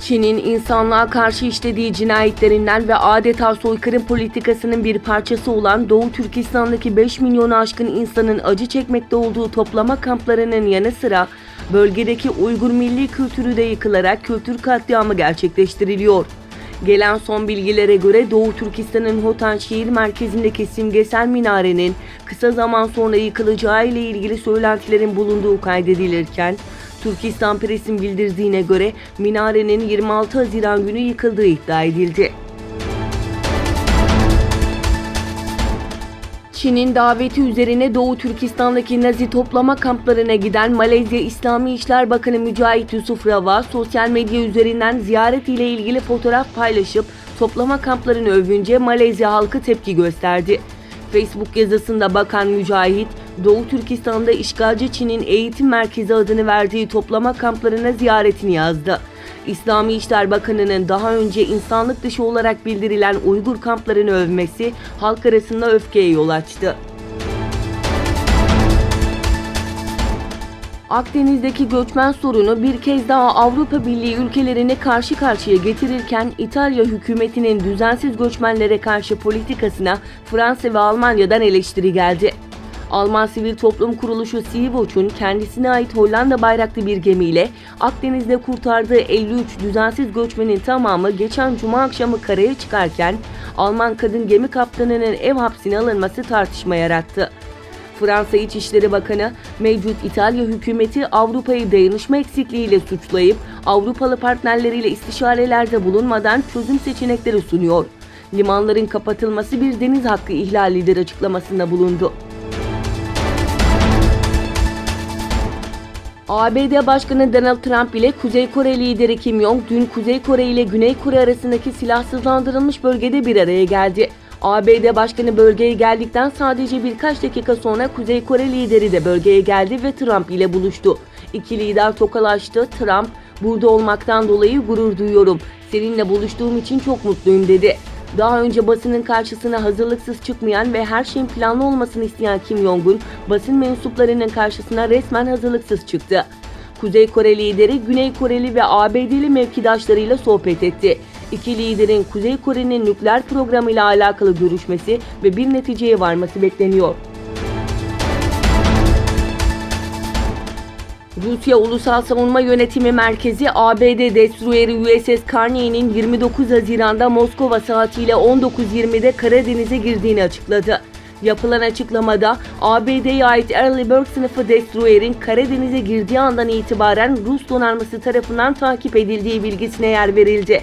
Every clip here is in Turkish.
Çin'in insanlığa karşı işlediği cinayetlerinden ve adeta soykırım politikasının bir parçası olan Doğu Türkistan'daki 5 milyonu aşkın insanın acı çekmekte olduğu toplama kamplarının yanı sıra bölgedeki Uygur milli kültürü de yıkılarak kültür katliamı gerçekleştiriliyor. Gelen son bilgilere göre Doğu Türkistan'ın Hotan şehir merkezindeki simgesel minarenin kısa zaman sonra yıkılacağı ile ilgili söylentilerin bulunduğu kaydedilirken, Türkistan Press'in bildirdiğine göre minarenin 26 Haziran günü yıkıldığı iddia edildi. Çin'in daveti üzerine Doğu Türkistan'daki Nazi toplama kamplarına giden Malezya İslami İşler Bakanı Mücahit Yusuf Rava, sosyal medya üzerinden ziyaret ile ilgili fotoğraf paylaşıp toplama kamplarını övünce Malezya halkı tepki gösterdi. Facebook yazısında Bakan Mücahit, Doğu Türkistan'da işgalci Çin'in eğitim merkezi adını verdiği toplama kamplarına ziyaretini yazdı. İslami İşler Bakanı'nın daha önce insanlık dışı olarak bildirilen Uygur kamplarını övmesi halk arasında öfkeye yol açtı. Akdeniz'deki göçmen sorunu bir kez daha Avrupa Birliği ülkelerini karşı karşıya getirirken İtalya hükümetinin düzensiz göçmenlere karşı politikasına Fransa ve Almanya'dan eleştiri geldi. Alman sivil toplum kuruluşu Sea-Watch'un kendisine ait Hollanda bayraklı bir gemiyle Akdeniz'de kurtardığı 53 düzensiz göçmenin tamamı geçen cuma akşamı karaya çıkarken Alman kadın gemi kaptanının ev hapsine alınması tartışma yarattı. Fransa İçişleri Bakanı, mevcut İtalya hükümeti Avrupa'yı dayanışma eksikliğiyle suçlayıp Avrupalı partnerleriyle istişarelerde bulunmadan çözüm seçenekleri sunuyor. Limanların kapatılması bir deniz hakkı ihlalidir açıklamasında bulundu. ABD Başkanı Donald Trump ile Kuzey Kore lideri Kim Jong dün Kuzey Kore ile Güney Kore arasındaki silahsızlandırılmış bölgede bir araya geldi. ABD Başkanı bölgeye geldikten sadece birkaç dakika sonra Kuzey Kore lideri de bölgeye geldi ve Trump ile buluştu. İki lider tokalaştı. Trump, "Burada olmaktan dolayı gurur duyuyorum. Seninle buluştuğum için çok mutluyum," dedi. Daha önce basının karşısına hazırlıksız çıkmayan ve her şeyin planlı olmasını isteyen Kim Jong-un, basın mensuplarının karşısına resmen hazırlıksız çıktı. Kuzey Kore lideri Güney Koreli ve ABD'li mevkidaşlarıyla sohbet etti. İki liderin Kuzey Kore'nin nükleer programıyla alakalı görüşmesi ve bir neticeye varması bekleniyor. Rusya Ulusal Savunma Yönetimi Merkezi, ABD destroyeri USS Carney'nin 29 Haziran'da Moskova saatiyle 19:20'de Karadeniz'e girdiğini açıkladı. Yapılan açıklamada ABD'ye ait Arleigh sınıfı destroyerin Karadeniz'e girdiği andan itibaren Rus donanması tarafından takip edildiği bilgisine yer verildi.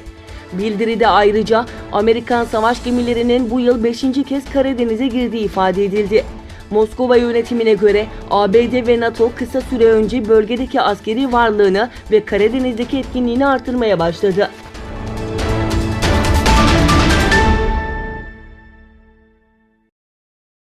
Bildiride ayrıca Amerikan savaş gemilerinin bu yıl 5. kez Karadeniz'e girdiği ifade edildi. Moskova yönetimine göre ABD ve NATO kısa süre önce bölgedeki askeri varlığını ve Karadeniz'deki etkinliğini artırmaya başladı.